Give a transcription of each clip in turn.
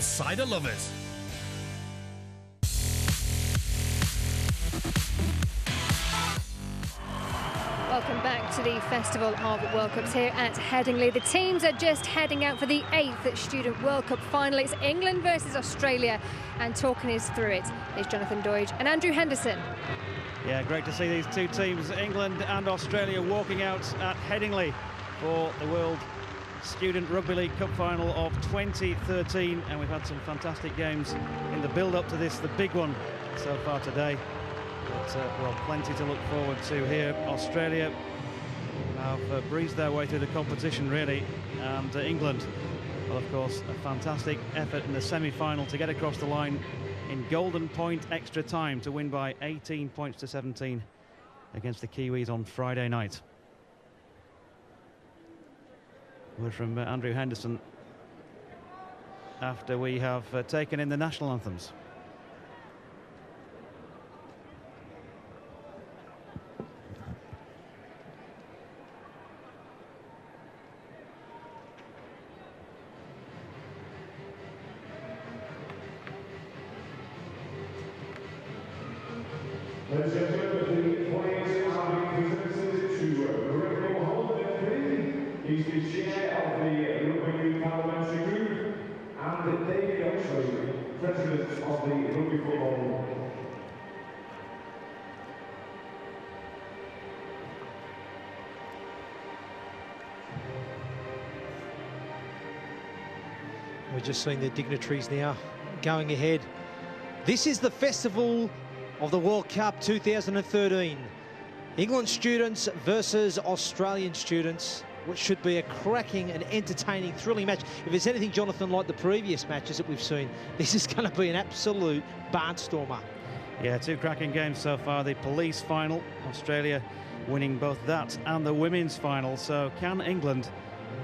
cider lovers. Welcome back to the Festival of World Cups here at Headingley. The teams are just heading out for the 8th Student World Cup final. It's England versus Australia, and talking us through it is Jonathan Doidge and Andrew Henderson. Yeah, great to see these two teams, England and Australia, walking out at Headingley for the World Student Rugby League Cup final of 2013. And we've had some fantastic games in the build-up to this, the big one so far today. But, well, plenty to look forward to here. Australia have breezed their way through the competition, really. And England, well, of course, a fantastic effort in the semi-final to get across the line in golden point extra time to win by 18 points to 17 against the Kiwis on Friday night. Word from Andrew Henderson after we have taken in the national anthems. Ladies and gentlemen, the players are being presented to Greg Holden. He's the chair of the Rugby League Parliamentary Group, and David Oxley, president of the Rugby Football. We're just seeing the dignitaries now going ahead. This is the Festival of the World Cup 2013. England students versus Australian students, which should be a cracking and entertaining, thrilling match. If there's anything, Jonathan, like the previous matches that we've seen, this is going to be an absolute barnstormer. Yeah, two cracking games so far. The police final, Australia winning both that and the women's final. So can England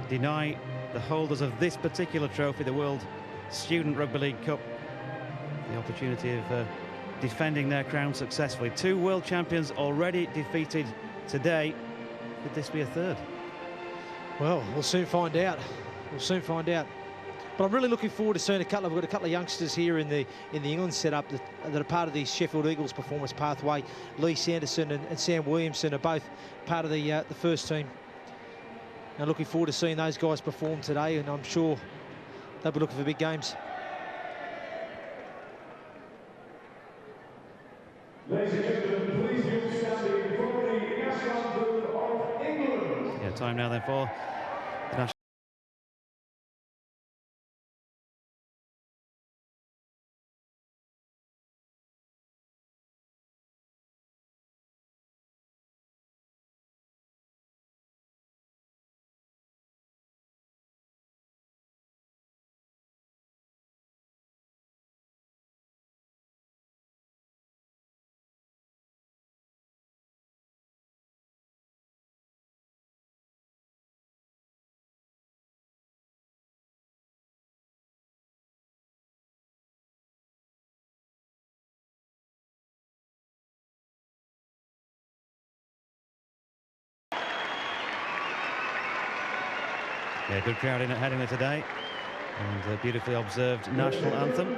deny the holders of this particular trophy, the World Student Rugby League Cup, the opportunity of defending their crown successfully? Two world champions already defeated today. Could this be a third? Well, we'll soon find out. We'll soon find out. But I'm really looking forward to seeing we've got a couple of youngsters here in the England setup that are part of the Sheffield Eagles performance pathway. Lee Sanderson and Sam Williamson are both part of the first team. And looking forward to seeing those guys perform today, and I'm sure they'll be looking for big games. Ladies and gentlemen, please do standing for the national anthem of England. Yeah, time now then for the national. Yeah, good crowd in at Headingley today, and a beautifully observed national anthem.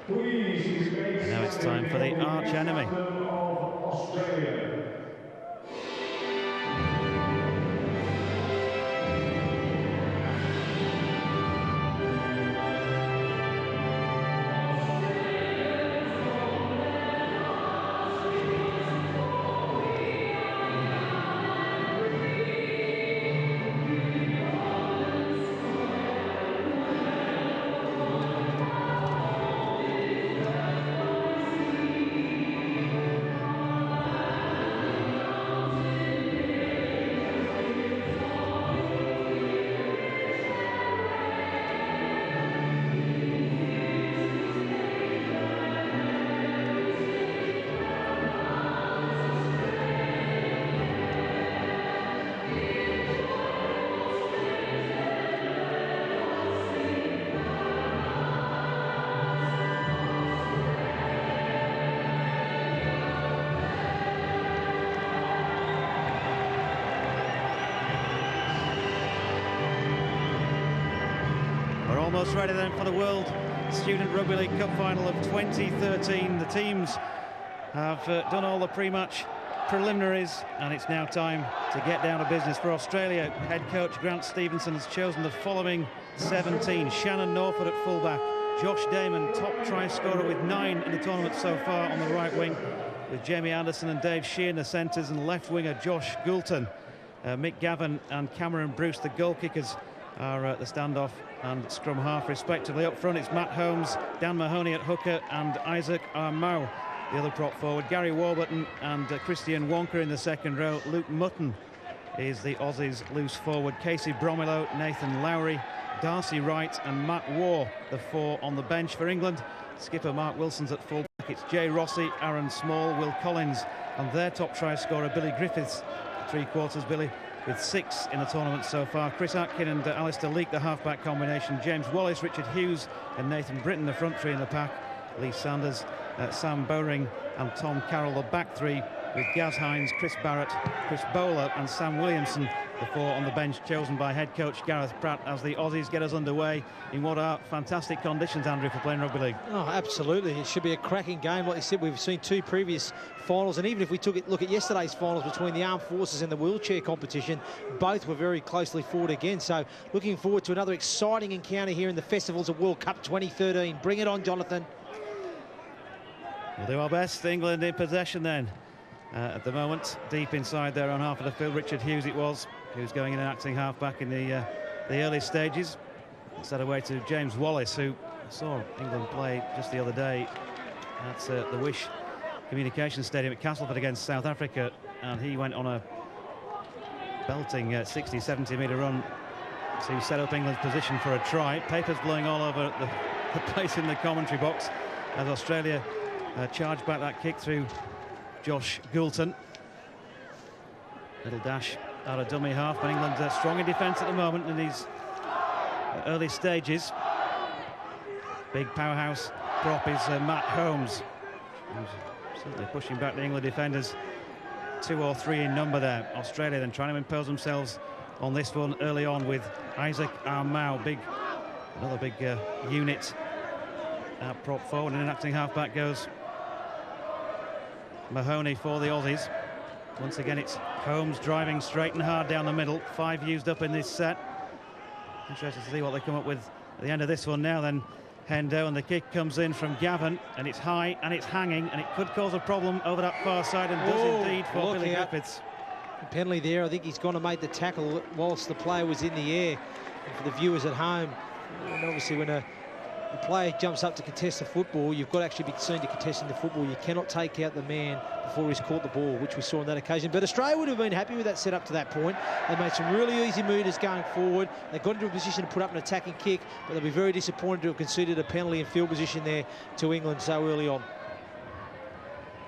And now it's time for the arch enemy. Almost ready then for the World Student Rugby League Cup final of 2013. The teams have done all the pre-match preliminaries, and it's now time to get down to business for Australia. Head coach Grant Stevenson has chosen the following 17. Shannon Norford at fullback. Josh Damon, top try scorer with 9 in the tournament so far on the right wing, with Jamie Anderson and Dave Sheehan the centres, and left winger Josh Goulton. Mick Gavin and Cameron Bruce, the goal kickers, are the standoff and scrum half respectively. Up front it's Matt Holmes, Dan Mahoney at hooker, and Isaac Armau, the other prop forward. Gary Warburton and Christian Wonka in the second row. Luke Mutton is the Aussies loose forward. Casey Bromilo, Nathan Lowry, Darcy Wright and Matt Waugh, the 4 on the bench for England. Skipper Mark Wilson's at fullback. It's Jay Rossi, Aaron Small, Will Collins, and their top try scorer Billy Griffiths, 3/4 Billy, with 6 in the tournament so far. Chris Atkin and Alistair Leake, the halfback combination. James Wallace, Richard Hughes and Nathan Britton, the front 3 in the pack. Lee Sanders, Sam Bowring and Tom Carroll, the back 3, with Gaz Hines, Chris Barrett, Chris Bowler and Sam Williamson, the 4 on the bench, chosen by head coach Gareth Pratt, as the Aussies get us underway in what are fantastic conditions, Andrew, for playing rugby league. Oh, absolutely. It should be a cracking game. Like you said, we've seen 2 previous finals, and even if we look at yesterday's finals between the Armed Forces and the wheelchair competition, both were very closely fought again. So looking forward to another exciting encounter here in the Festivals of World Cup 2013. Bring it on, Jonathan. We'll do our best. England in possession then. At the moment, deep inside their own half of the field. Richard Hughes it was, who's going in and acting half-back in the early stages. Set away to James Wallace, who saw England play just the other day at the Wish Communications Stadium at Castleford against South Africa, and he went on a belting 60-70 metre run to set up England's position for a try. Papers blowing all over the place in the commentary box as Australia charged back that kick through Josh Goulton. Little dash out of dummy half, but England strong in defence at the moment in these early stages. Big powerhouse prop is Matt Holmes, who's certainly pushing back the England defenders. 2 or 3 in number there. Australia then trying to impose themselves on this one early on with Isaac Armau, another big unit prop forward, and in acting half-back goes Mahoney for the Aussies. Once again it's Holmes driving straight and hard down the middle. 5 used up in this set. Interested to see what they come up with at the end of this one now then. Hendo, and the kick comes in from Gavin, and it's high and it's hanging, and it could cause a problem over that far side, and does indeed for Billy Griffiths. Penalty there. I think he's gone to make the tackle whilst the player was in the air. And for the viewers at home, and obviously when a player jumps up to contest the football, you've got to actually be seen to contesting the football. You cannot take out the man before he's caught the ball, which we saw on that occasion. But Australia would have been happy with that set up to that point. They made some really easy movers going forward. They got into a position to put up an attacking kick, but they'll be very disappointed to have conceded a penalty in field position there to England so early on.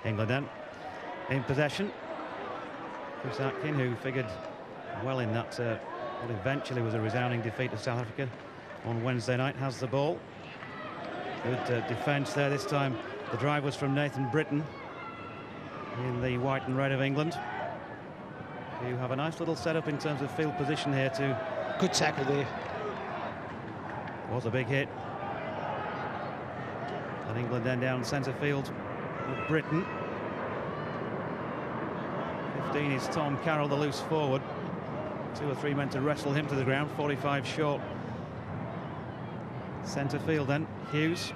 England then in possession. Chris Atkin, who figured well in that what eventually was a resounding defeat of South Africa on Wednesday night, has the ball. Good defence there. This time the drive was from Nathan Britton in the white and red of England, who have a nice little setup in terms of field position here too. Good tackle there. Was a big hit. And England then down centre field with Britton. 15 is Tom Carroll, the loose forward. 2 or 3 men to wrestle him to the ground. 45 short. Centre field then, Hughes.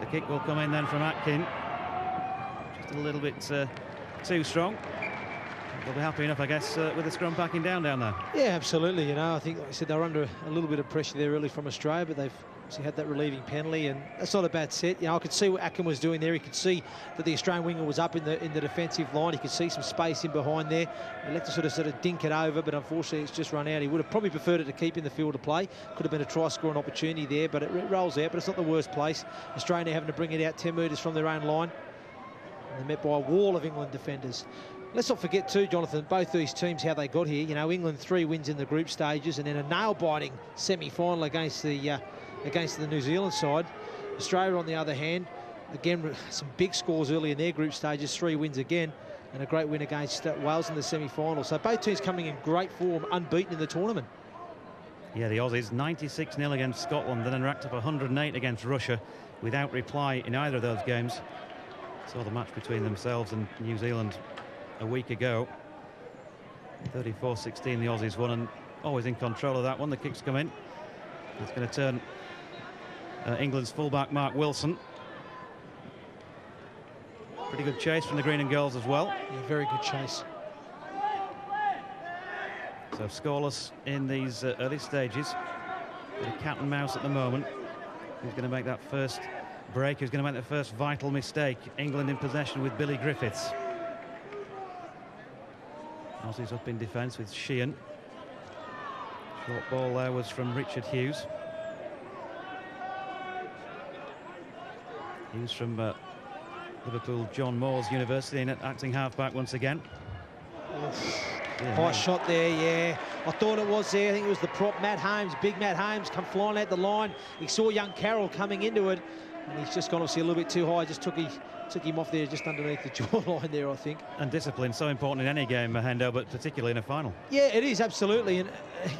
The kick will come in then from Atkin. Just a little bit too strong. They'll be happy enough, I guess, with the scrum backing down there. Yeah, absolutely. You know, I think, like I said, they were under a little bit of pressure there early from Australia, but they've obviously had that relieving penalty, and that's not a bad set. You know, I could see what Atkin was doing there. He could see that the Australian winger was up in the defensive line. He could see some space in behind there. He let to sort of dink it over, but unfortunately it's just run out. He would have probably preferred it to keep in the field of play. Could have been a try-scoring opportunity there, but it rolls out. But it's not the worst place. Australia having to bring it out 10 metres from their own line. And they're met by a wall of England defenders. Let's not forget too, Jonathan, both these teams, how they got here. You know, England 3 wins in the group stages and then a nail-biting semi-final against the New Zealand side. Australia, on the other hand, again, some big scores early in their group stages, 3 wins again, and a great win against Wales in the semi-final. So both teams coming in great form, unbeaten in the tournament. Yeah, the Aussies 96-0 against Scotland, and then racked up 108 against Russia without reply in either of those games. Saw the match between themselves and New Zealand a week ago. 34-16 the Aussies won, and always in control of that one. The kicks come in. It's going to turn England's fullback Mark Wilson. Pretty good chase from the green and goals as well. Yeah, very good chase. So scoreless in these early stages. Bit of cat and mouse at the moment. Who's going to make that first break? Who's going to make the first vital mistake? England in possession with Billy Griffiths. Aussies up in defence with Sheehan. Short ball there was from Richard Hughes. Hughes from Liverpool John Moores University, in at acting halfback once again. Yeah, high shot there, yeah. I thought it was there. I think it was the prop, Matt Holmes, big Matt Holmes, come flying out the line. He saw young Carroll coming into it, and he's just gone obviously a little bit too high. Just took him off there, just underneath the jawline there, I think. And discipline so important in any game, Hendo, but particularly in a final. Yeah, it is, absolutely. And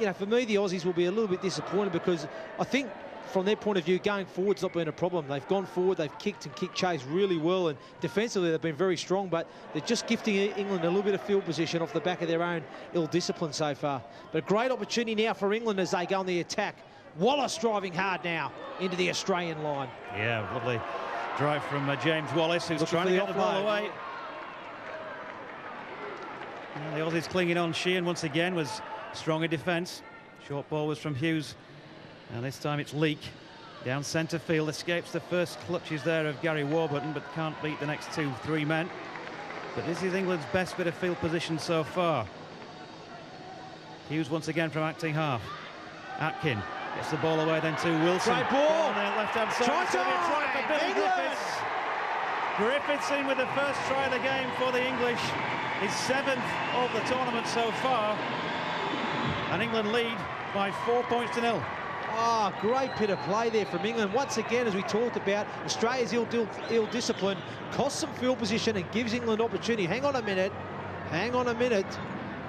you know, for me, the Aussies will be a little bit disappointed, because I think from their point of view, going forward's not been a problem. They've gone forward, they've kicked and kick chase really well, and defensively they've been very strong, but they're just gifting England a little bit of field position off the back of their own ill-discipline so far. But a great opportunity now for England as they go on the attack. Wallace driving hard now into the Australian line. Yeah, lovely drive from James Wallace, who's trying to get the ball away. And the Aussies clinging on. Sheehan once again was strong in defence. Short ball was from Hughes. And this time it's Leake down centre field, escapes the first clutches there of Gary Warburton, but can't beat the next 2-3 men. But this is England's best bit of field position so far. Hughes once again from acting half. Atkin gets the ball away then to Wilson. Great ball. On the left-hand side. Try for Billy Griffiths. Griffiths in with the first try of the game for the English. His 7th of the tournament so far. And England lead by 4 points to 0. Oh, great bit of play there from England. Once again, as we talked about, Australia's ill-discipline costs some field position and gives England opportunity. Hang on a minute. Hang on a minute.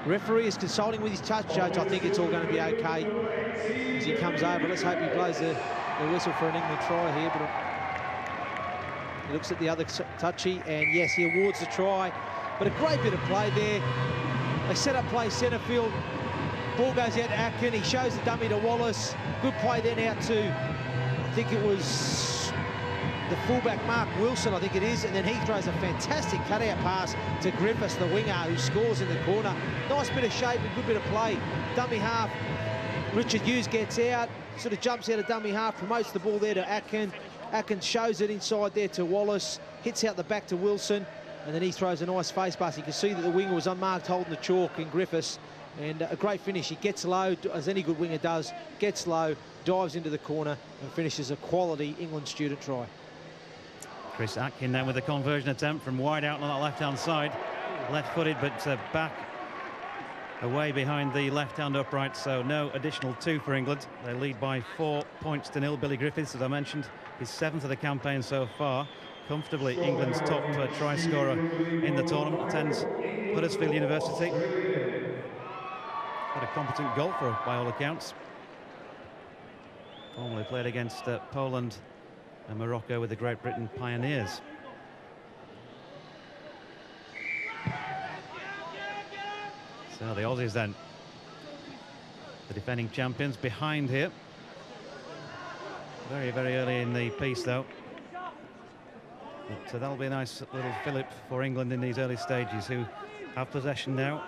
Referee is consulting with his touch judge. I think it's all going to be okay as he comes over. Let's hope he blows the whistle for an England try here. But he looks at the other touchy, and yes, he awards the try. But a great bit of play there. They set up play centre field. Ball goes out to Atkin. He shows the dummy to Wallace. Good play then out to, I think it was the fullback Mark Wilson, I think it is, and then he throws a fantastic cutout pass to Griffiths, the winger, who scores in the corner. Nice bit of shape and good bit of play. Dummy half, Richard Hughes gets out, sort of jumps out of dummy half, promotes the ball there to Atkin. Atkin shows it inside there to Wallace, hits out the back to Wilson, and then he throws a nice face pass. You can see that the winger was unmarked holding the chalk in Griffiths. And a great finish. He gets low, as any good winger does, gets low, dives into the corner and finishes a quality England student try. Chris Atkin then with a conversion attempt from wide out on that left-hand side. Left-footed, but back away behind the left-hand upright, so no additional 2 for England. They lead by 4 points to 0. Billy Griffiths, as I mentioned, his 7th of the campaign so far. Comfortably England's top try scorer in the tournament. Attends Huddersfield University. Quite a competent golfer by all accounts. Formerly played against Poland and Morocco with the Great Britain Pioneers. So the Aussies then, the defending champions, behind here. Very, very early in the piece though. But that'll be a nice little fillip for England in these early stages, who have possession now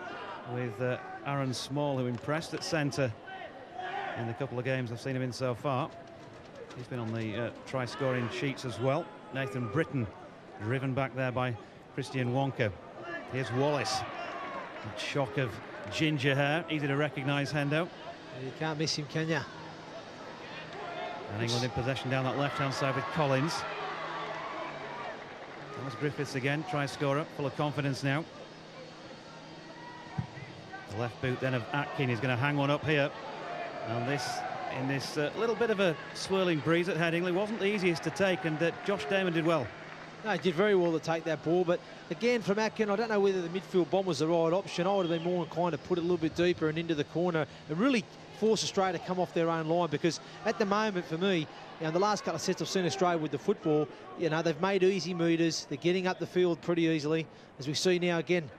with Aaron Small, who impressed at centre in the couple of games I've seen him in so far. He's been on the try-scoring sheets as well. Nathan Britton driven back there by Christian Wonka. Here's Wallace. A shock of ginger hair, easy to recognise, Hendo. You can't miss him, can you? And England in possession down that left-hand side with Collins. Thomas Griffiths again, try-scorer, full of confidence now. The left boot then of Atkin is going to hang one up here. And this, in this little bit of a swirling breeze at Headingley, wasn't the easiest to take, and Josh Damon did well. No, he did very well to take that ball, but again from Atkin, I don't know whether the midfield bomb was the right option. I would have been more inclined to put it a little bit deeper and into the corner and really force Australia to come off their own line, because at the moment for me, the last couple of sets I've seen Australia with the football, they've made easy meters, they're getting up the field pretty easily, as we see now again.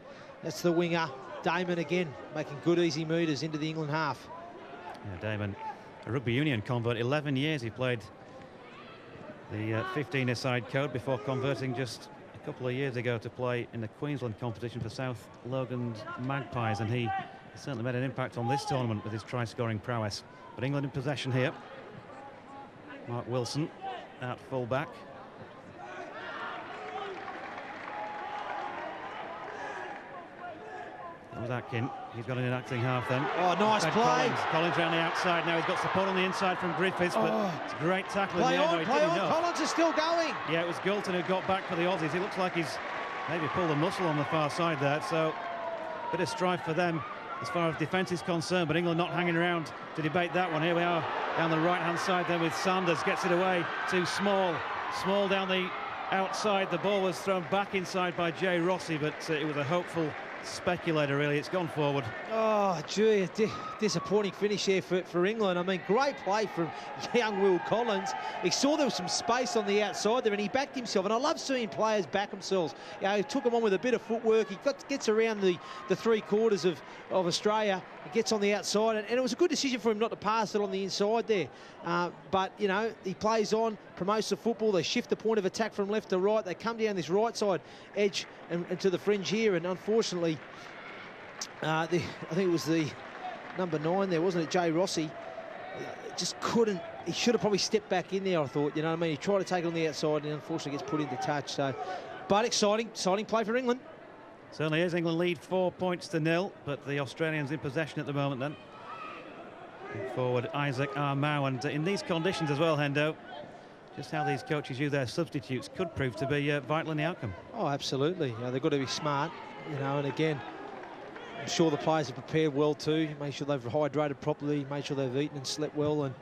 That's the winger, Damon again, making good easy meters into the England half. Yeah, Damon, a rugby union convert, 11 years he played the 15-a-side code before converting just a couple of years ago to play in the Queensland competition for South Logan Magpies, and he certainly made an impact on this tournament with his try-scoring prowess. But England in possession here. Mark Wilson at full-back. That was Atkin. He's got an inacting half then. Oh, nice play. Collins around the outside now. He's got support on the inside from Griffiths, but it's a great tackle. Play in the on, end. play on. Collins is still going. Yeah, it was Gulton who got back for the Aussies. It looks like he's maybe pulled a muscle on the far side there, so a bit of strife for them as far as defence is concerned, but England not hanging around to debate that one. Here we are down the right-hand side then with Sanders, gets it away to Small. Small down the outside. The ball was thrown back inside by Jay Rossi, but it was a hopeful speculator, really. It's gone forward. Oh, gee, disappointing finish here for England. I mean, great play from young Will Collins. He saw there was some space on the outside there and he backed himself. And I love seeing players back themselves. He took him on with a bit of footwork. He gets around the three quarters of Australia. He gets on the outside. And it was a good decision for him not to pass it on the inside there. But, he plays on, promotes the football. They shift the point of attack from left to right. They come down this right side edge and to the fringe here. And unfortunately, I think it was the number 9 there, wasn't it, Jay Rossi? Just couldn't. He should have probably stepped back in there, I thought. You know what I mean? He tried to take it on the outside and unfortunately gets put into touch. So, but exciting play for England. Certainly is. England lead 4-0, but the Australians in possession at the moment then. Forward Isaac Armau, and in these conditions as well, Hendo, just how these coaches use their substitutes could prove to be vital in the outcome. Oh, absolutely. They've got to be smart, and again, I'm sure the players are prepared well too. Make sure they've hydrated properly, make sure they've eaten and slept well, and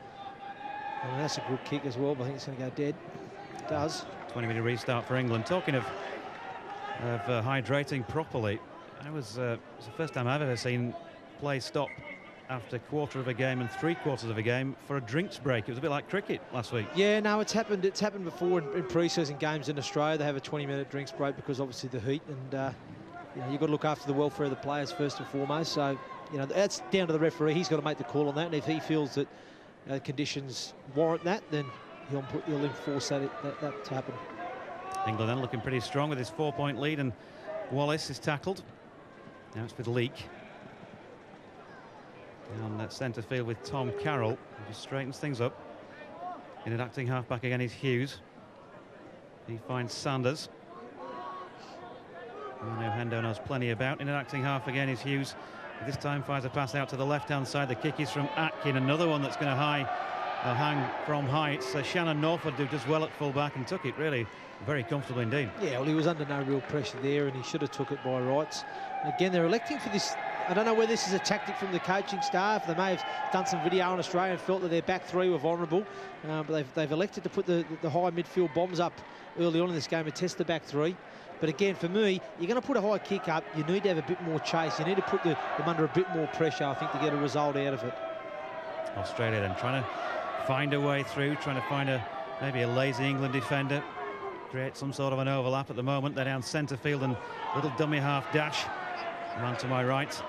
that's a good kick as well, but I think it's going to go dead. It does. 20-minute restart for England. Talking of hydrating properly, it was the first time I've ever seen play stop after a quarter of a game and 3/4 of a game for a drinks break. It was a bit like cricket last week. Yeah, no, it's happened before in pre-season games in Australia. They have a 20-minute drinks break because obviously the heat, and you've got to look after the welfare of the players first and foremost. So that's down to the referee. He's got to make the call on that, and if he feels that conditions warrant that, then he'll enforce that to happen. England then looking pretty strong with his 4-point lead, and Wallace is tackled. Now it's with Leake. On that centre field with Tom Carroll, who just straightens things up. In an acting half-back again is Hughes. He finds Sanders. I know Hendo knows plenty about. In an acting half again is Hughes. This time fires a pass out to the left-hand side. The kick is from Atkin. Another one that's going to hang from high. It's Shannon Norford who does well at full-back and took it really very comfortably indeed. Yeah, well, he was under no real pressure there and he should have took it by rights. Again, they're electing for this. I don't know whether this is a tactic from the coaching staff. They may have done some video on Australia and felt that their back three were vulnerable. But they've elected to put the high midfield bombs up early on in this game and test the back three. But again, for me, you're going to put a high kick up, you need to have a bit more chase. You need to put them under a bit more pressure, I think, to get a result out of it. Australia then trying to find a way through, trying to find maybe a lazy England defender. Create some sort of an overlap at the moment. They're down centre field and little dummy half dash. Man to my right,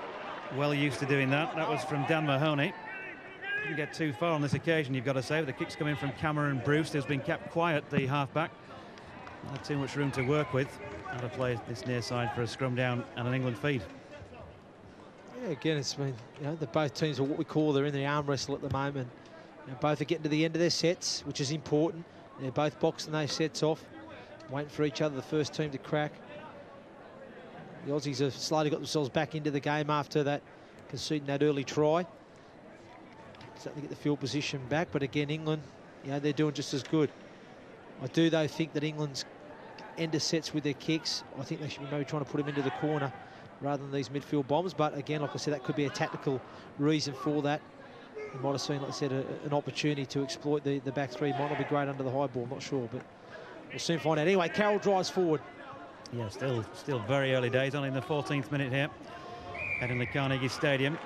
well used to doing that. That was from Dan Mahoney. Didn't get too far on this occasion, you've got to say. The kick's coming from Cameron Bruce, who's been kept quiet, the half-back. Not too much room to work with. How to play this near side for a scrum down and an England feed. Yeah, again, it's been, both teams are what we call, they're in the arm wrestle at the moment. Both are getting to the end of their sets, which is important. They're both boxing those sets off, waiting for each other, the first team to crack. The Aussies have slowly got themselves back into the game after that, conceding that early try. Starting to get the field position back, but again, England, they're doing just as good. I do, though, think that England's end of sets with their kicks, I think they should be maybe trying to put them into the corner rather than these midfield bombs. But again, like I said, that could be a tactical reason for that. You might have seen, like I said, an opportunity to exploit the back three. Might not be great under the high ball, I'm not sure. But We'll soon find out. Anyway, Carroll drives forward. Yeah, still very early days, only in the 14th minute here at the Carnegie Stadium.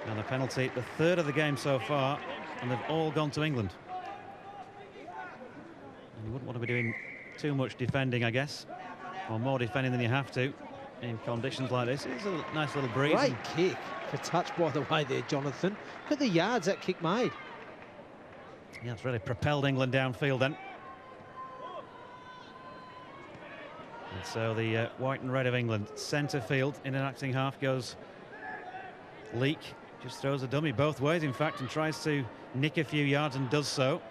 And a penalty, the third of the game so far, and they've all gone to England. And you wouldn't want to be doing too much defending, I guess, or more defending than you have to in conditions like this. It's a nice little breeze. Great kick for touch, by the way, there, Jonathan. Look at the yards that kick made. Yeah, it's really propelled England downfield then. And so the white and red of England, centre field, in an acting half goes Leak. Just throws a dummy both ways, in fact, and tries to nick a few yards and does so.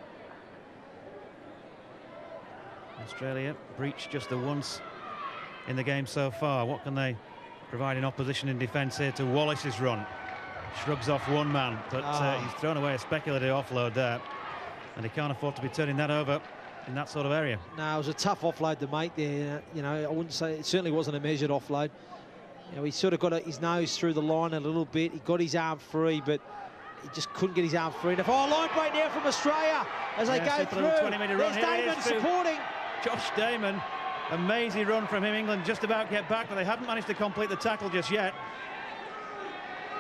Australia breached just the once in the game so far. What can they provide in opposition in defence here to Wallace's run? Shrugs off one man, but he's thrown away a speculative offload there, and he can't afford to be turning that over in that sort of area. No, it was a tough offload to make there. You know, I wouldn't say it certainly wasn't a measured offload. You know, he sort of got his nose through the line a little bit. He got his arm free, but he just couldn't get his arm free enough. Oh, line break now from Australia as they go through. 20-metre run. There's Damon supporting. Josh Damon, amazing run from him. England just about get back, but they haven't managed to complete the tackle just yet.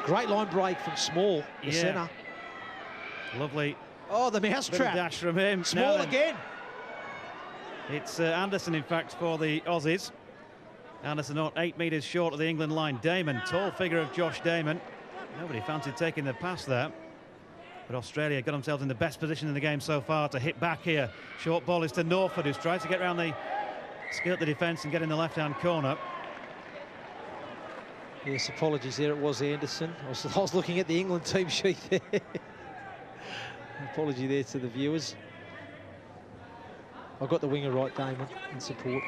Great line break from Small, the centre. Lovely. Oh, the mousetrap. Dash from him. Small again. It's Anderson, in fact, for the Aussies. Anderson not 8 metres short of the England line. Damon, tall figure of Josh Damon. Nobody fancied taking the pass there. But Australia got themselves in the best position in the game so far to hit back here. Short ball is to Norford, who's tried to get around skirt the defence and get in the left-hand corner. Yes, apologies there. It was Anderson. I was looking at the England team sheet there. Apology there to the viewers. I got the winger right, Damon, in support.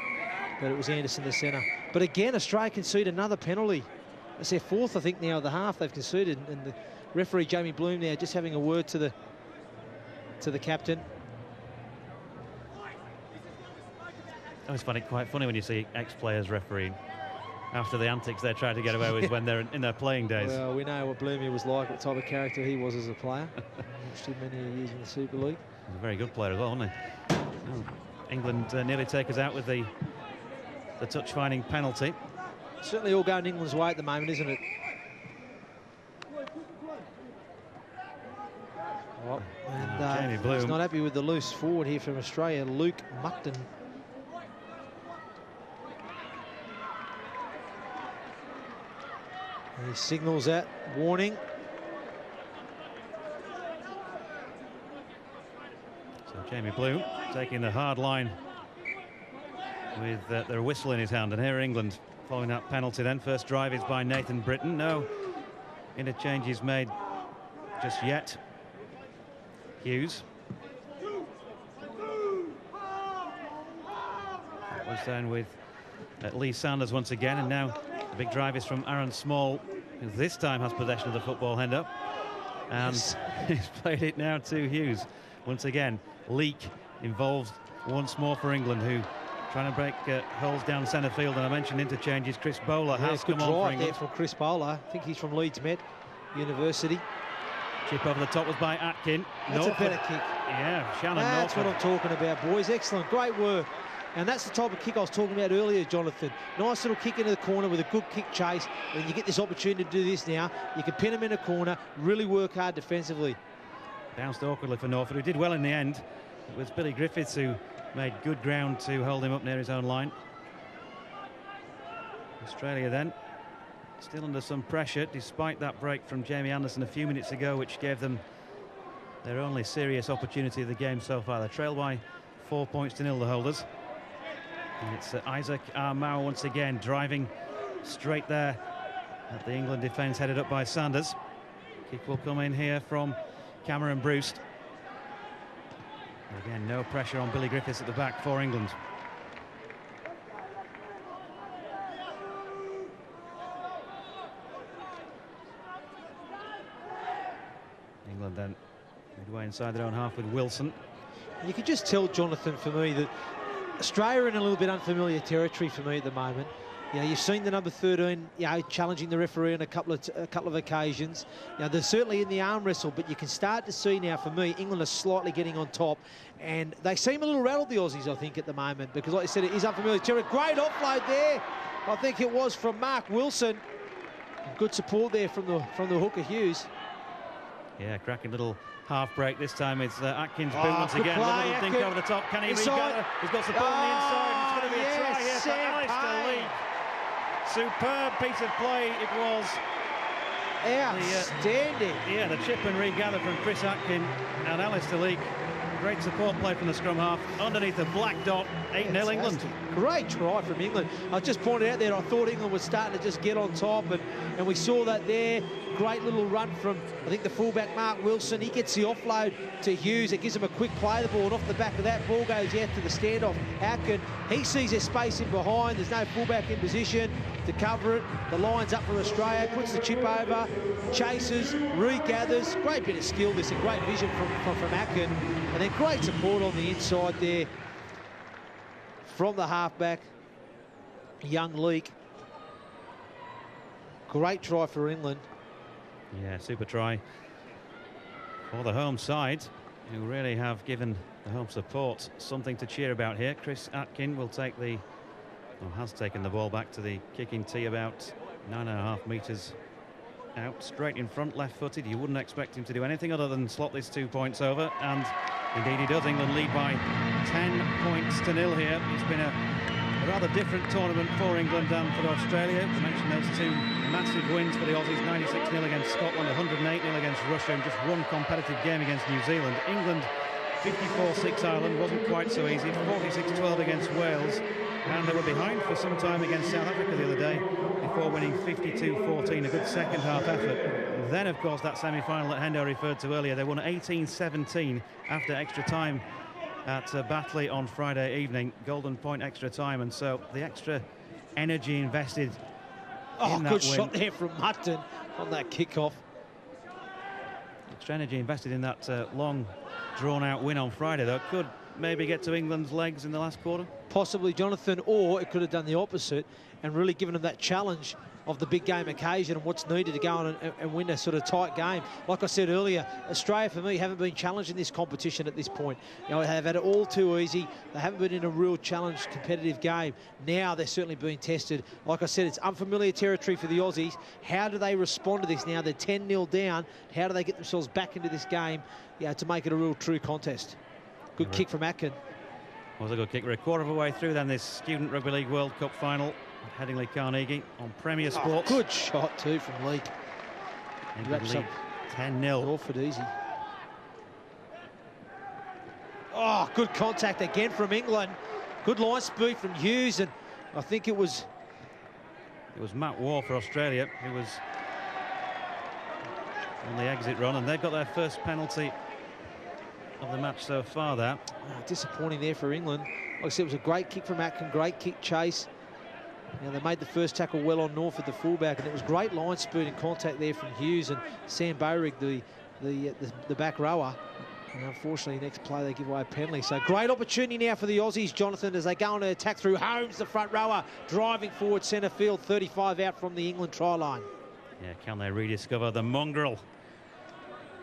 But it was Anderson, the centre. But again, Australia conceded another penalty. It's their fourth, I think, now of the half they've conceded. And the referee, Jamie Bloom, now just having a word to the captain. I always find it quite funny when you see ex-players refereeing after the antics they're trying to get away with when they're in their playing days. Well, we know what Bloomy was like, what type of character he was as a player. Watched him many years in the Super League. He's a very good player as well, wasn't he? Oh, England nearly take us out with the touch-finding penalty. Certainly all going England's way at the moment, isn't it? Oh, and Jamie Bloom. he's not happy with the loose forward here from Australia, Luke Muckton. And he signals that warning. So Jamie Bloom taking the hard line with their whistle in his hand. And here England following that penalty then. First drive is by Nathan Britton. No interchanges made just yet. Hughes. That was then with Lee Sanders once again. And now the big drive is from Aaron Small, who this time has possession of the football, Hendo. And he's played it now to Hughes. Once again, Leak involved once more for England, who trying to break holes down centre field. And I mentioned interchanges. Chris Bowler has come on for England. There from Chris Bowler. I think he's from Leeds Met University. Chip over the top was by Atkin. That's a better kick. Yeah, Shannon That's Norford. what I'm talking about, boys. Excellent, great work. And that's the type of kick I was talking about earlier, Jonathan. Nice little kick into the corner with a good kick chase. And you get this opportunity to do this now. You can pin him in a corner, really work hard defensively. Bounced awkwardly for Norford, who did well in the end. It was Billy Griffiths who made good ground to hold him up near his own line. Australia then still under some pressure, despite that break from Jamie Anderson a few minutes ago, which gave them their only serious opportunity of the game so far. They're trailed by 4 points to 0, the holders. And it's Isaac Armau once again driving straight there at the England defence, headed up by Sanders. Kick will come in here from Cameron Bruce. Again, no pressure on Billy Griffiths at the back for England. England then midway inside their own half with Wilson. You could just tell, Jonathan, for me, that Australia are in a little bit unfamiliar territory for me at the moment. You know, you've seen the number 13, you know, challenging the referee on a couple of occasions. You know, they're certainly in the arm wrestle, but you can start to see now, for me, England are slightly getting on top, and they seem a little rattled, the Aussies, I think, at the moment, because, like I said, it is unfamiliar territory. Great offload there. I think it was from Mark Wilson. Good support there from the hooker Hughes. Yeah, cracking little half break. This time it's Atkins boot once again. One little dink over the top. Can he regather? He's got support on the inside. It's going to be a try here for Alistair Leake. Superb piece of play it was. Outstanding. The chip and regather from Chris Atkin and Alistair Leake. Great support play from the scrum half. Underneath the black dot, 8-0 England. Great try from England. I just pointed out there, I thought England was starting to just get on top, and we saw that there. Great little run from, I think, the fullback, Mark Wilson. He gets the offload to Hughes. It gives him a quick play the ball, and off the back of that, ball goes out to the standoff. Atkin, he sees there's space in behind. There's no fullback in position to cover it. The line's up for Australia, puts the chip over, chases, regathers. Great bit of skill, this, and great vision from Atkin. And then great support on the inside there from the halfback, young Leake. Great try for England. Yeah, super try for the home side, who really have given the home support something to cheer about here. Chris Atkin will take has taken the ball back to the kicking tee, about 9.5 metres out, straight in front, left-footed. You wouldn't expect him to do anything other than slot this 2 points over, and indeed he does. England lead by 10-0 here. It's been a rather different tournament for England and for Australia. To mention those two massive wins for the Aussies, 96-0 against Scotland, 108-0 against Russia, and just one competitive game against New Zealand. England 54-6 Ireland, wasn't quite so easy, 46-12 against Wales, and they were behind for some time against South Africa the other day before winning 52-14, a good second half effort. Then, of course, that semi-final that Hendo referred to earlier, they won 18-17 after extra time at Batley on Friday evening, Golden Point extra time, and so the extra energy invested in that good win. shot there from Hutton on that kickoff. Extra energy invested in that long, drawn-out win on Friday, though. Could maybe get to England's legs in the last quarter? Possibly, Jonathan, or it could have done the opposite and really given them that challenge of the big game occasion and what's needed to go on and win a sort of tight game. Like I said earlier, Australia, for me, haven't been challenged in this competition at this point. You know, they have had it all too easy. They haven't been in a real challenge, competitive game. Now they're certainly being tested. Like I said, it's unfamiliar territory for the Aussies. How do they respond to this now? They're 10-0 down. How do they get themselves back into this game, to make it a real true contest? Good kick from Atkin. Was a good kick. We're a quarter of a way through then this Student Rugby League World Cup final. Headingley Carnegie on Premier Sports. Good shot too from Leake. England lead 10-0. Orford easy. Good contact again from England. Good line speed from Hughes, and I think it was Matt Waugh for Australia who was on the exit run, and they've got their first penalty of the match so far there. Disappointing there for England. Like I said, it was a great kick from Atkin, great kick chase. They made the first tackle well on Norford, the fullback, and it was great line speed and contact there from Hughes and Sam Bowrig, the back rower. And unfortunately, next play they give away a penalty. So great opportunity now for the Aussies, Jonathan, as they go on an attack through Holmes, the front rower, driving forward centre field, 35 out from the England try line. Yeah, can they rediscover the mongrel?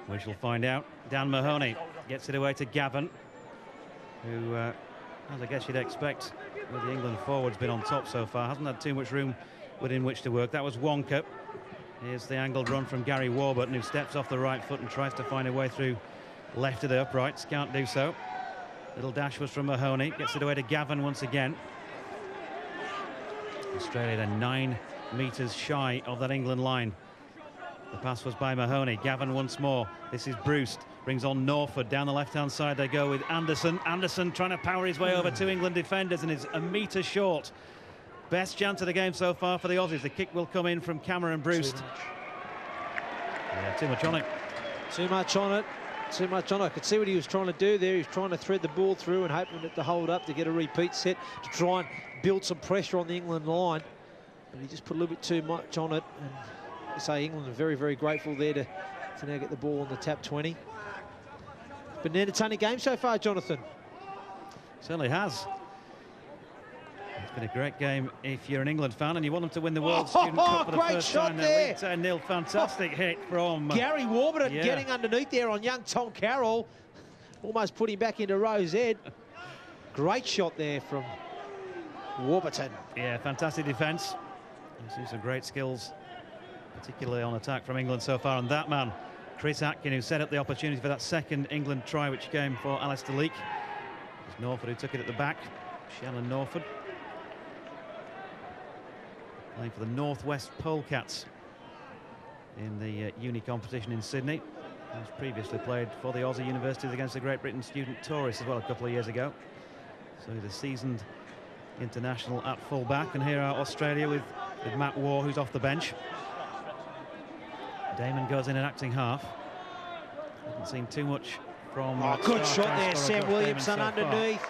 We shall find out. Dan Mahoney gets it away to Gavin, who, as I guess you'd expect, with the England forwards been on top so far, hasn't had too much room within which to work. That was Wonka. Here's the angled run from Gary Warburton, who steps off the right foot and tries to find a way through left of the uprights. Can't do so. Little dash was from Mahoney. Gets it away to Gavin once again. Australia then 9 metres shy of that England line. The pass was by Mahoney. Gavin once more. This is Bruce. Brings on Norford. Down the left-hand side they go with Anderson. Anderson trying to power his way over 2 England defenders and is a metre short. Best chance of the game so far for the Aussies. The kick will come in from Cameron Bruce. Too much on it. Too much on it. Too much on it. I could see what he was trying to do there. He was trying to thread the ball through and hoping it to hold up to get a repeat set to try and build some pressure on the England line. But he just put a little bit too much on it. And I say England are very, very grateful there to now get the ball on the tap 20. It's been an entertaining game so far, Jonathan. Certainly has. It's been a great game if you're an England fan and you want them to win the World Student Cup for the first time. Great shot there. 10-0, fantastic hit from Gary Warburton getting underneath there on young Tom Carroll. Almost put him back into Rose Ed. Great shot there from Warburton. Yeah, fantastic defence. You've seen some great skills, particularly on attack from England so far. And that man, Chris Atkin, who set up the opportunity for that second England try, which came for Alistair Leake. It was Norford who took it at the back. Shannon Norford, playing for the Northwest Polecats in the uni competition in Sydney. He's previously played for the Aussie Universities against the Great Britain student tourists as well a couple of years ago. So he's a seasoned international at full-back. And here are Australia with Matt Waugh, who's off the bench. Damon goes in an acting half. Haven't seen too much from... good shot there, Sam Williamson so underneath.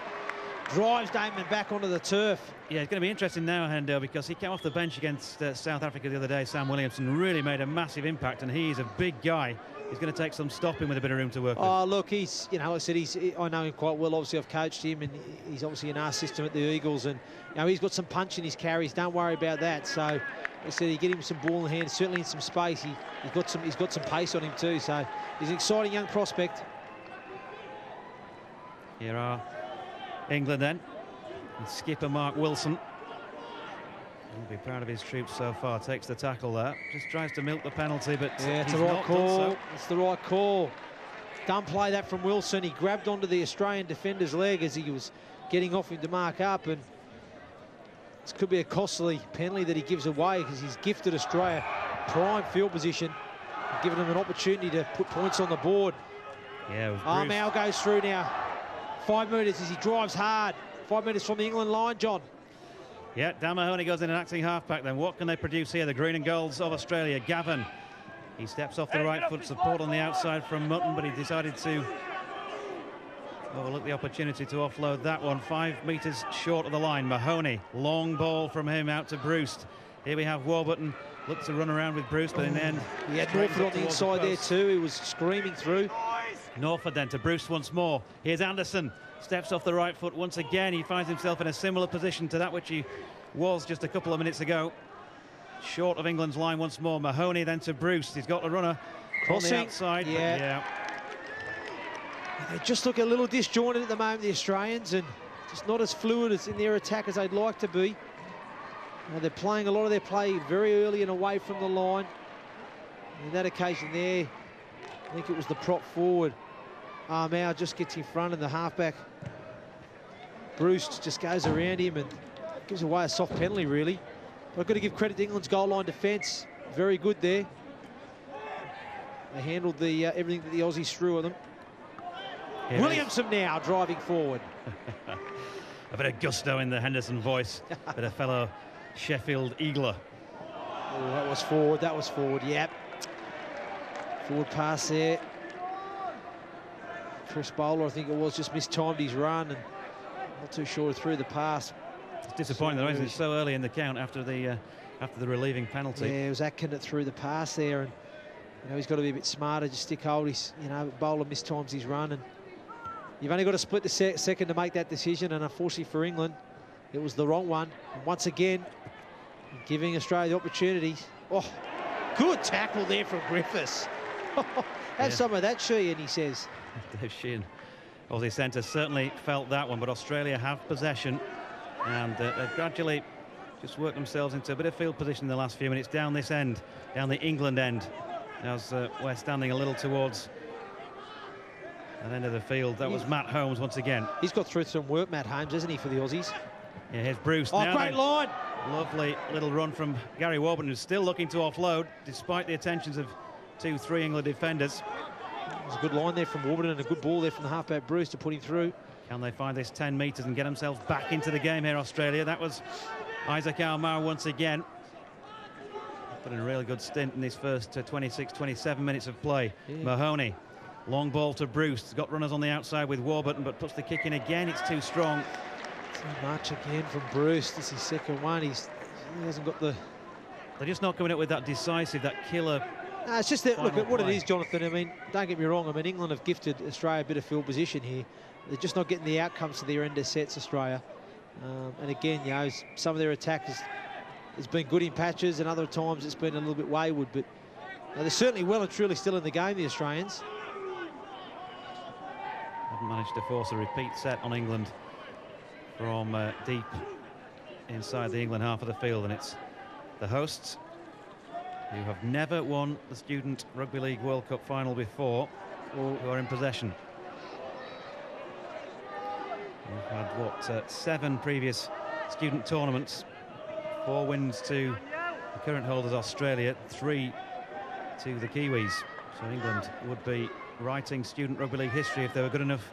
Drives Damon back onto the turf. Yeah, it's going to be interesting now, Hendo, because he came off the bench against South Africa the other day. Sam Williamson really made a massive impact, and he's a big guy. He's going to take some stopping with a bit of room to work with. Oh, look, he's, you know, like I said, I know him quite well. Obviously, I've coached him, and he's obviously in our system at the Eagles, and you know, he's got some punch in his carries. Don't worry about that. So, like I said, you get him some ball in hand, certainly in some space. He's got some pace on him too. So, he's an exciting young prospect. Here are England then, and skipper Mark Wilson. He'll be proud of his troops so far. Takes the tackle there. Just tries to milk the penalty, but yeah, it's the right call. It's the right call. Don't play that from Wilson. He grabbed onto the Australian defender's leg as he was getting off him to mark up, and this could be a costly penalty that he gives away because he's gifted Australia prime field position, giving them an opportunity to put points on the board. Yeah, Armour goes through now. 5 metres as he drives hard. 5 metres from the England line, John. Yeah, Dan Mahoney goes in an acting halfback then. What can they produce here? The green and golds of Australia. Gavin, he steps off the right foot, support on the outside from Mutton, but he decided to overlook the opportunity to offload that one. 5 metres short of the line. Mahoney, long ball from him out to Bruce. Here we have Warburton, looked to run around with Bruce, but in the end... He had Norford on the inside there too. He was screaming through. Norford then to Bruce once more. Here's Anderson, steps off the right foot once again. He finds himself in a similar position to that which he was just a couple of minutes ago. Short of England's line once more. Mahoney then to Bruce. He's got a runner crossing on the outside. Yeah. They just look a little disjointed at the moment, the Australians, and just not as fluid as in their attack as they'd like to be. They're playing a lot of their play very early and away from the line. And in that occasion there, I think it was the prop forward. Armour just gets in front, and the halfback Bruce just goes around him and gives away a soft penalty, really. But I've got to give credit to England's goal line defence. Very good there. They handled the everything that the Aussies threw at them. Here Williamson now driving forward. A bit of gusto in the Henderson voice, but a fellow Sheffield Eagler. Oh, that was forward. That was forward. Yep. Forward pass there. Chris Bowler, I think it was, just mistimed his run and not too sure through the pass. It's disappointing though, isn't it? So early in the count after the relieving penalty. Yeah, it was Atkin that threw the pass there, and you know he's got to be a bit smarter. Just stick hold. His, you know, Bowler mistimes his run, and you've only got to split the second to make that decision. And unfortunately for England, it was the wrong one. And once again, giving Australia the opportunity. Oh, good tackle there from Griffiths. Have some of that, Sheehan, he says. Dave Sheehan, Aussie centre, certainly felt that one, but Australia have possession, and they've gradually just worked themselves into a bit of field position in the last few minutes down this end, down the England end, as we're standing a little towards that end of the field. That was Matt Holmes once again. He's got through some work, Matt Holmes, hasn't he, for the Aussies? Yeah, here's Bruce. Oh, great line! Lovely little run from Gary Warburton, who's still looking to offload, despite the attentions of 2-3 England defenders. There's a good line there from Warburton and a good ball there from the halfback Bruce to put him through. Can they find this 10 metres and get themselves back into the game here, Australia? That was Isaac Armour once again. Put in a really good stint in his first 26, 27 minutes of play. Yeah. Mahoney, long ball to Bruce. He's got runners on the outside with Warburton, but puts the kick in again. It's too strong. Too much again from Bruce. This is his second one. He hasn't got the... They're just not coming up with that decisive, that killer... No, it's just that, look at what it is, Jonathan. I mean, don't get me wrong. I mean, England have gifted Australia a bit of field position here. They're just not getting the outcomes to their end of sets, Australia. And again, you know, some of their attack has been good in patches, and other times it's been a little bit wayward. But they're certainly well and truly still in the game, the Australians. Haven't managed to force a repeat set on England from deep inside the England half of the field, and it's the hosts who have never won the Student Rugby League World Cup final before who are in possession. We've had, what, 7 previous student tournaments, 4 wins to the current holders Australia, 3 to the Kiwis. So England would be writing Student Rugby League history if they were good enough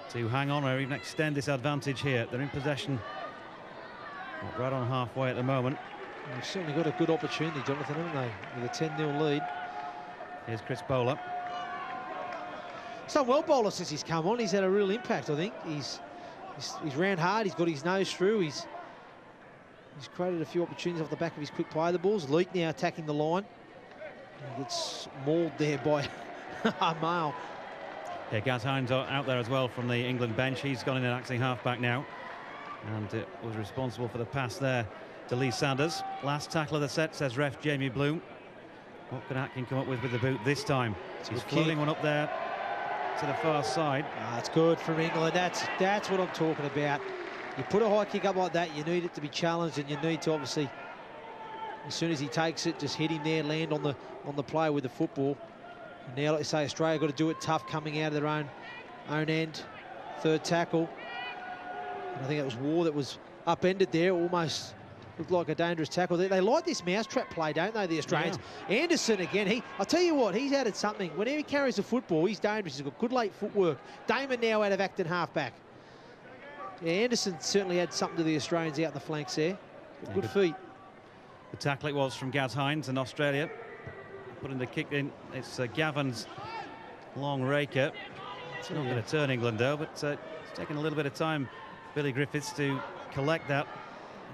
to hang on or even extend this advantage here. They're in possession right on halfway at the moment. They've certainly got a good opportunity, Jonathan, haven't they, with a 10-0 lead. Here's Chris Bowler. He's done well, Bowler, since he's come on. He's had a real impact, I think. He's ran hard, he's got his nose through, he's created a few opportunities off the back of his quick play the balls. Leak now attacking the line. He gets mauled there by Male. Yeah, Gaz Hines out there as well from the England bench. He's gone in and acting half-back now, and was responsible for the pass there to Lee Sanders. Last tackle of the set, says ref Jamie Bloom. What can Atkin come up with the boot this time? He's floating one up there to the far side. That's good from England. That's what I'm talking about. You put a high kick up like that, you need it to be challenged, and you need to obviously, as soon as he takes it, just hit him there, land on the player with the football. And now, like I say, Australia got to do it tough, coming out of their own end. Third tackle. And I think it was War that was upended there, almost looked like a dangerous tackle. They like this mousetrap play, don't they, the Australians? Yeah. Anderson again, I'll tell you what, he's added something. Whenever he carries the football, he's dangerous. He's got good late footwork. Damon now out of Acton halfback. Yeah, Anderson certainly had something to the Australians out the flanks there. Good feet. The tackle it was from Gaz Hines in Australia. Putting the kick in, it's Gavin's long raker. It's not going to turn England though, but it's taken a little bit of time, Billy Griffiths, to collect that.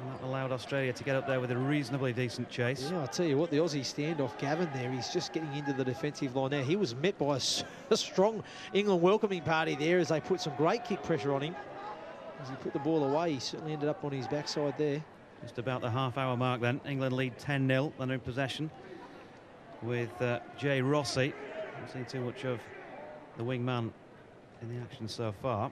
And that allowed Australia to get up there with a reasonably decent chase. Yeah, I'll tell you what, the Aussie standoff, Gavin there, he's just getting into the defensive line now. He was met by a strong England welcoming party there as they put some great kick pressure on him. As he put the ball away, he certainly ended up on his backside there. Just about the half-hour mark then. England lead 10-0, then in possession with Jay Rossi. Haven't seen too much of the wingman in the action so far.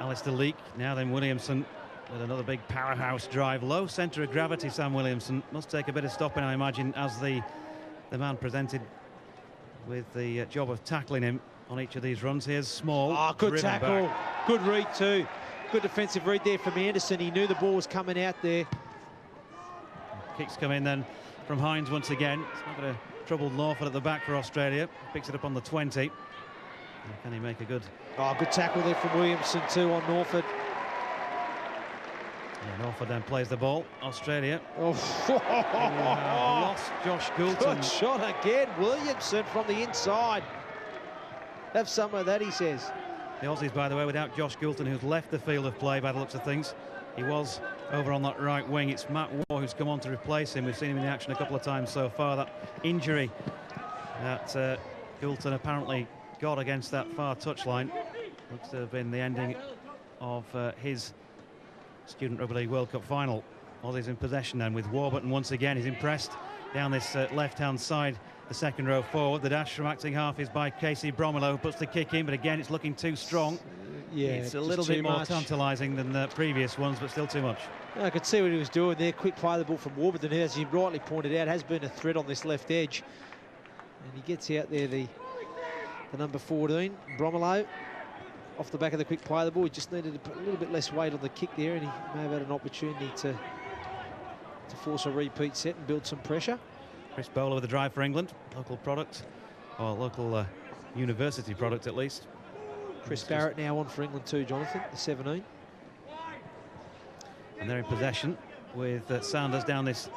Alistair Leak, now then Williamson with another big powerhouse drive. Low centre of gravity, Sam Williamson. Must take a bit of stopping, I imagine, as the man presented with the job of tackling him on each of these runs. Here's Small. Oh, good tackle. Good read too. Good defensive read there from Anderson. He knew the ball was coming out there. Kicks come in then from Hines once again. It's not going to trouble Lawford at the back for Australia. Picks it up on the 20. And can he make a good... Oh, good tackle there from Williamson too on Lawford. Yeah, Lawford then plays the ball. Australia. Oh, lost Josh Goulton. Good shot again. Williamson from the inside. Have some of that, he says. The Aussies, by the way, without Josh Goulton, who's left the field of play by the looks of things. He was over on that right wing. It's Matt Waugh who's come on to replace him. We've seen him in the action a couple of times so far. That injury that Goulton apparently got against that far touchline looks to have been the ending of his Student Rugby League World Cup final. Aussies in possession then with Warburton once again. He's impressed down this left-hand side, the second row forward. The dash from acting half is by Casey Bromelo, who puts the kick in, but again it's looking too strong. Yeah, it's a little bit more tantalising than the previous ones, but still too much. I could see what he was doing there. Quick play the ball from Warburton, as you rightly pointed out, has been a threat on this left edge. And he gets out there the number 14, Bromelo, off the back of the quick play the ball. He just needed a little bit less weight on the kick there, and he may have had an opportunity to force a repeat set and build some pressure. Chris Bowler with the drive for England, local product, or local university product at least. Chris Barrett now on for England too, Jonathan, the 17. And they're in possession with Sanders down this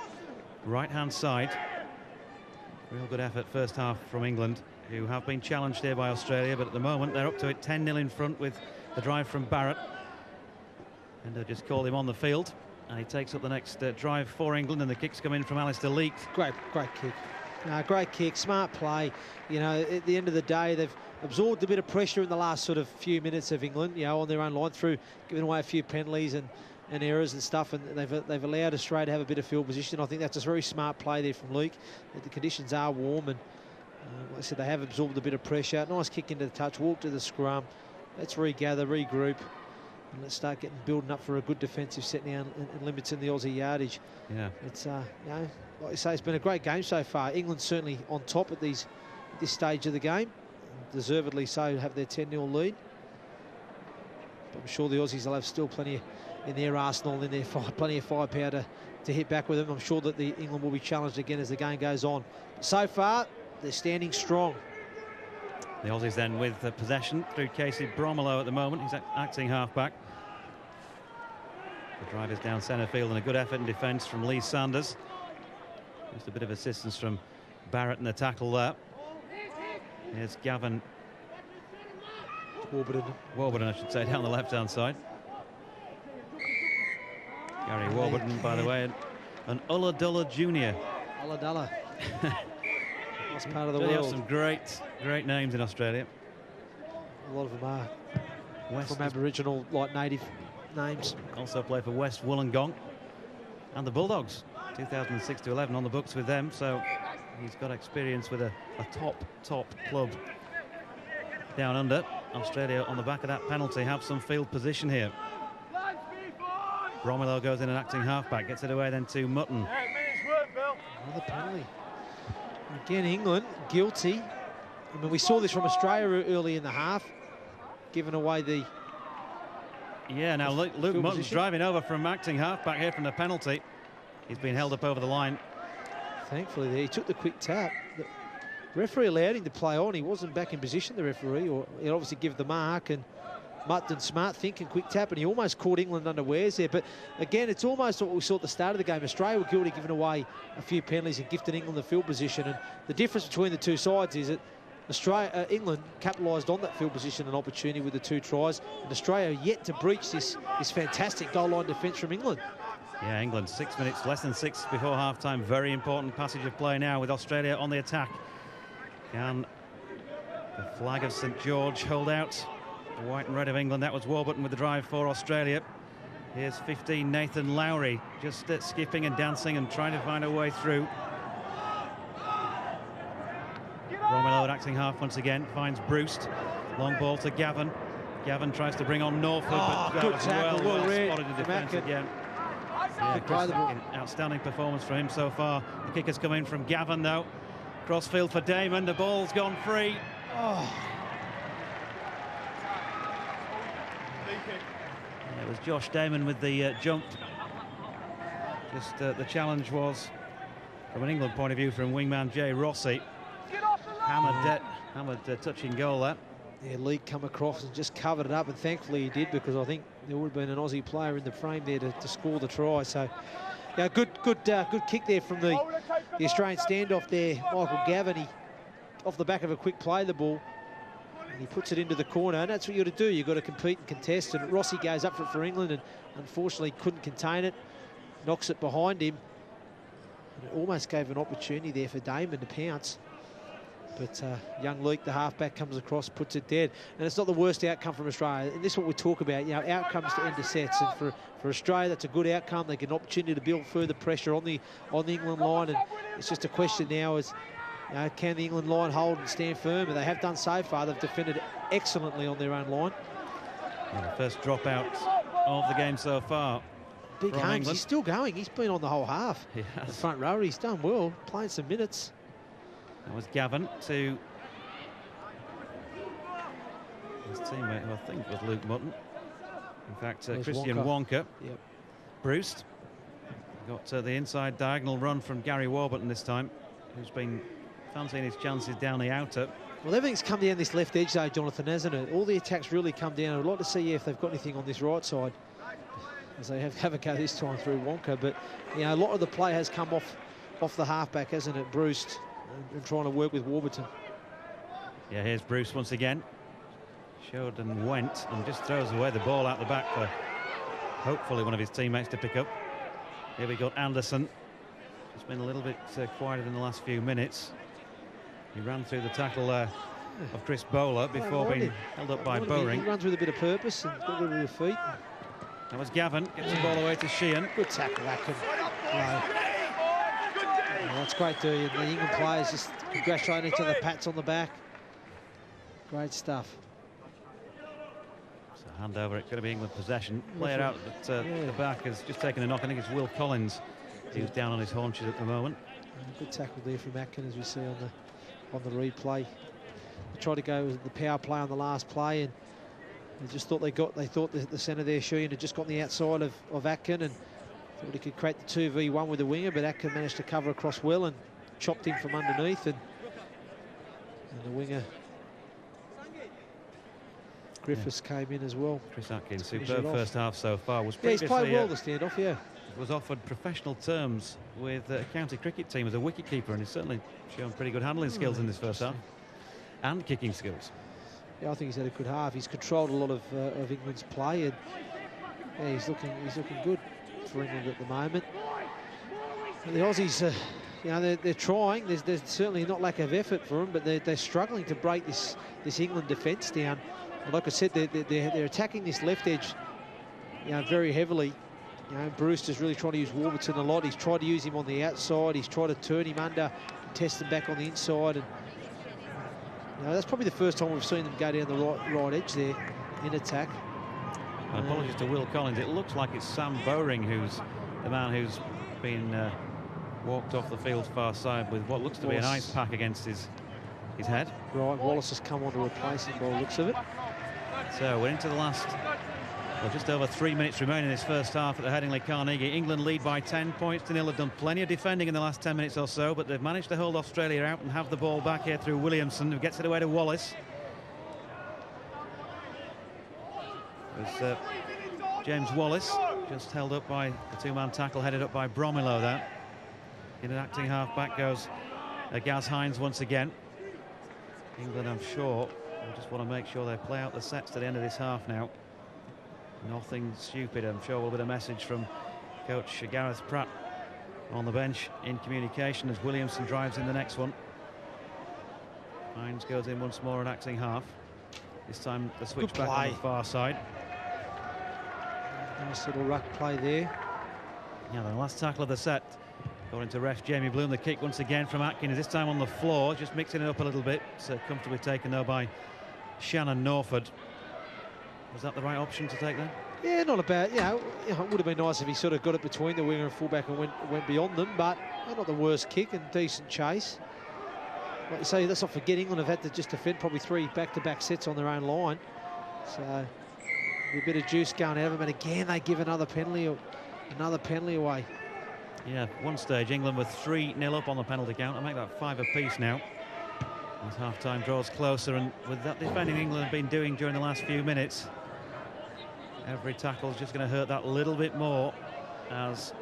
right-hand side. Real good effort first half from England, who have been challenged here by Australia, but at the moment they're up to it 10-0 in front with the drive from Barrett. And they just called him on the field, and he takes up the next drive for England, and the kicks come in from Alistair Leak. Great kick. Great kick, smart play. You know, at the end of the day, they've absorbed a bit of pressure in the last sort of few minutes of England, you know, on their own line through giving away a few penalties and errors and stuff, and they've allowed Australia to have a bit of field position. I think that's a very smart play there from Luke. The conditions are warm, and like I said, they have absorbed a bit of pressure. Nice kick into the touch, walk to the scrum. Let's regather, regroup, and let's start building up for a good defensive set now and limiting the Aussie yardage. Yeah, it's you know, like I say, it's been a great game so far. England certainly on top at this stage of the game, deservedly so, have their 10-0 lead. But I'm sure the Aussies will have still plenty in their arsenal, in their plenty of firepower to hit back with them. I'm sure that the England will be challenged again as the game goes on. But so far, they're standing strong. The Aussies then with possession through Casey Bromelo at the moment. He's acting half-back. The drive is down centre field, and a good effort in defence from Lee Sanders. Just a bit of assistance from Barrett in the tackle there. Here's Gavin Warburton, I should say, down the left-hand side. Gary Warburton, by the way, and Ulladulla Jr. Ulladulla. That's part of the world. world. Have some great names in Australia. A lot of them are from Aboriginal, like native names. Also played for West Wollongong and the Bulldogs. 2006 to 11 on the books with them, so he's got experience with a top club down under. Australia on the back of that penalty have some field position here. Bromelo goes in and acting halfback, gets it away then to Mutton. Another penalty. Again, England guilty. I mean, we saw this from Australia early in the half, giving away the... Yeah, now Luke Mutton's position. Driving over from acting halfback here from the penalty. He's been held up over the line. Thankfully, there he took the quick tap. The referee allowed him to play on. He wasn't back in position, the referee, or he obviously give the mark. And Mutton smart thinking, quick tap, and he almost caught England unawares there. But again, it's almost what we saw at the start of the game. Australia were guilty, giving away a few penalties and gifted England the field position. And the difference between the two sides is that England capitalised on that field position and opportunity with the 2 tries, and Australia yet to breach this fantastic goal line defence from England. Yeah, England 6 minutes, less than 6 before half-time. Very important passage of play now with Australia on the attack. Can the flag of St George hold out? The white and red of England. That was Warburton with the drive for Australia. Here's 15, Nathan Lowry, just skipping and dancing and trying to find a way through. Bromelo acting half once again, finds Bruce. Long ball to Gavin. Gavin tries to bring on Norfolk, but good tackle, well spotted in defence again. Yeah, outstanding performance from him so far. The kick has come in from Gavin, though. Crossfield for Damon. The ball's gone free. Oh. It was Josh Damon with the jump. Just the challenge was, from an England point of view, from wingman Jay Rossi. Hammered touching goal there. Yeah, Leake come across and just covered it up, and thankfully he did, because I think there would have been an Aussie player in the frame there to score the try. So, yeah, good kick there from the Australian standoff there. Michael Gavin, he off the back of a quick play the ball, and he puts it into the corner, and that's what you got to do. You've got to compete and contest, and Rossi goes up for England and unfortunately couldn't contain it, knocks it behind him, and it almost gave an opportunity there for Damon to pounce. But young Leake, the halfback, comes across, puts it dead. And it's not the worst outcome from Australia. And this is what we talk about, you know, outcomes to end of sets. And for Australia, that's a good outcome. They get an opportunity to build further pressure on the England line. And it's just a question now is, you know, can the England line hold and stand firm? And they have done so far. They've defended excellently on their own line. And the first dropout of the game so far. Big Holmes, he's still going. He's been on the whole half. He has. The front row, he's done well, playing some minutes. That was Gavin to his teammate, who I think was Luke Mutton. In fact, Christian Wonka. Yep. Bruce got the inside diagonal run from Gary Warburton this time, who's been fancying his chances down the outer. Well, everything's come down this left edge, though, Jonathan, hasn't it? All the attacks really come down. I'd like to see if they've got anything on this right side, as they have a go this time through Wonka. But, you know, a lot of the play has come off the halfback, hasn't it, Bruce? And trying to work with Warburton. Yeah, here's Bruce once again. Showed and went and just throws away the ball out the back for hopefully one of his teammates to pick up. Here we got Anderson. It's been a little bit quieter in the last few minutes. He ran through the tackle of Chris Bowler before being held up by Bowring. He runs with a bit of purpose and got rid of the feet. That was Gavin, gets the ball away to Sheehan. Good tackle, Atkin. That's great, the England players just congratulating each other, pats on the back. Great stuff. So hand over, it could be England possession. Player out at the back has just taken a knock. I think it's Will Collins. He's down on his haunches at the moment. Good tackle there from Atkin, as we see on the replay. They tried to go with the power play on the last play, and they just thought they thought the centre there, Sheehan, had just got on the outside of Atkin and thought he could create the 2v1 with the winger, but Atkin managed to cover across Will and chopped him from underneath, and the winger Griffiths came in as well. Chris Atkins, superb first half so far. Was he's played well the standoff, yeah. Was offered professional terms with a county cricket team as a wicketkeeper, and he's certainly shown pretty good handling skills in this first half and kicking skills. Yeah, I think he's had a good half. He's controlled a lot of England's play, and yeah, he's looking good for England at the moment. And the Aussies, you know, they're trying. There's certainly not lack of effort for them, but they're struggling to break this England defence down. And like I said, they're attacking this left edge, you know, very heavily. You know, Brewster's really trying to use Warburton a lot. He's tried to use him on the outside. He's tried to turn him under, test him back on the inside, and you know, that's probably the first time we've seen them go down the right edge there in attack. Apologies to Will Collins. It looks like it's Sam Bowring who's the man who's been walked off the field far side with what looks to be an ice pack against his head. Right, Wallace has come on to replace him by the looks of it. So we're into the last, well, just over 3 minutes remaining in this first half at the Headingley Carnegie. England lead by 10 points to 0. Have done plenty of defending in the last 10 minutes or so, but they've managed to hold Australia out and have the ball back here through Williamson, who gets it away to Wallace. There's James Wallace just held up by the two-man tackle headed up by Bromilo there. In an acting half-back goes Gaz Hines once again. England, I'm sure, will just want to make sure they play out the sets to the end of this half now. Nothing stupid. I'm sure will be a message from coach Gareth Pratt on the bench in communication as Williamson drives in the next one. Hines goes in once more, an acting half. This time the switch back on the far side. Nice little ruck play there. Yeah, the last tackle of the set. Going to ref Jamie Bloom. The kick once again from Atkins, this time on the floor, just mixing it up a little bit. So comfortably taken though by Shannon Norford. Was that the right option to take there? Yeah, not a bad. You know, it would have been nice if he sort of got it between the winger and fullback and went beyond them, but not the worst kick and decent chase. Like you say, let's not forget England have had to just defend probably 3 back-to-back sets on their own line. So a bit of juice going out of them, and again they give another penalty away. Yeah, one stage England were 3-0 up on the penalty count. I make that 5 apiece now. As half-time draws closer, and with that defending England have been doing during the last few minutes, every tackle is just going to hurt that little bit more as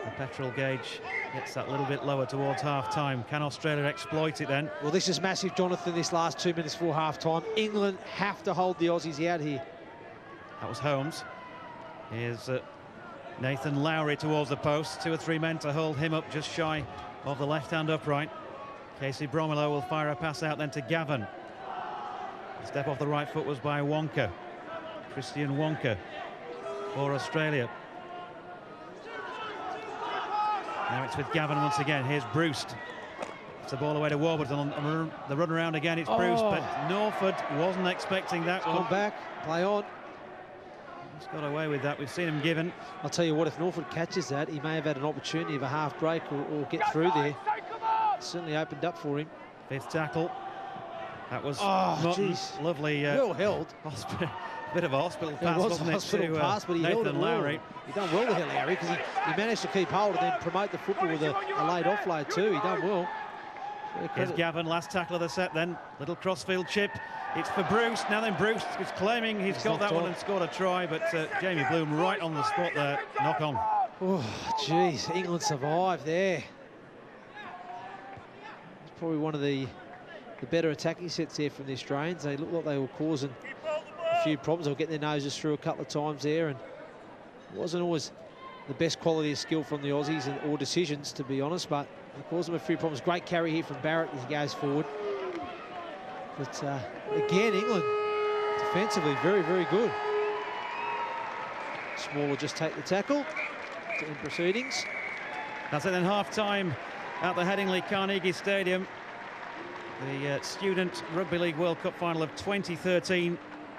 the petrol gauge gets that little bit lower towards half-time. Can Australia exploit it then? Well, this is massive, Jonathan, this last 2 minutes before half-time. England have to hold the Aussies out here. That was Holmes. Here's Nathan Lowry towards the post. 2 or 3 men to hold him up just shy of the left-hand upright. Casey Bromilo will fire a pass out then to Gavin. The step off the right foot was by Wonka. Christian Wonka for Australia. Now it's with Gavin once again. Here's Brewst. It's the ball away to Warburton on the run around again. It's Brewst, but Norford wasn't expecting that one. Come back, play on. He's got away with that. We've seen him given. I'll tell you what, if Norford catches that, he may have had an opportunity of a half break or get through there. Certainly opened up for him. 5th tackle. That was lovely. Well held. Bit of a hospital pass, wasn't it? Hospital pass, but he Nathan held it Lowry. Well. He done well there, Lowry, because he managed to keep hold and then promote the football with a late offload too. He done well. Here's Gavin, last tackle of the set then. Little crossfield chip. It's for Bruce. Now then Bruce is claiming he's got that one and scored a try, but Jamie Bloom right on the spot there. Knock on. Oh, jeez. England survived there. It's probably one of the better attacking sets there from the Australians. They looked like they were causing a few problems. They were getting their noses through a couple of times there, and it wasn't always the best quality of skill from the Aussies or decisions, to be honest, but it caused them a few problems. Great carry here from Barrett as he goes forward. But again, England defensively very, very good. Small will just take the tackle in proceedings. That's it then, half-time at the Headingley Carnegie Stadium. The Student Rugby League World Cup final of 2013,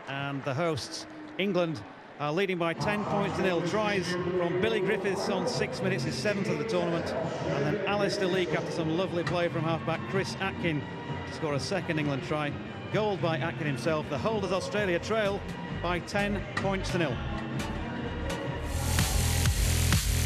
and the hosts, England, are leading by 10 points to nil. Tries from Billy Griffiths on 6 minutes, his 7th of the tournament, and then Alistair Leake after some lovely play from halfback Chris Atkin to score a second England try. Goal by Atkin himself. The holders Australia trail by 10 points to nil.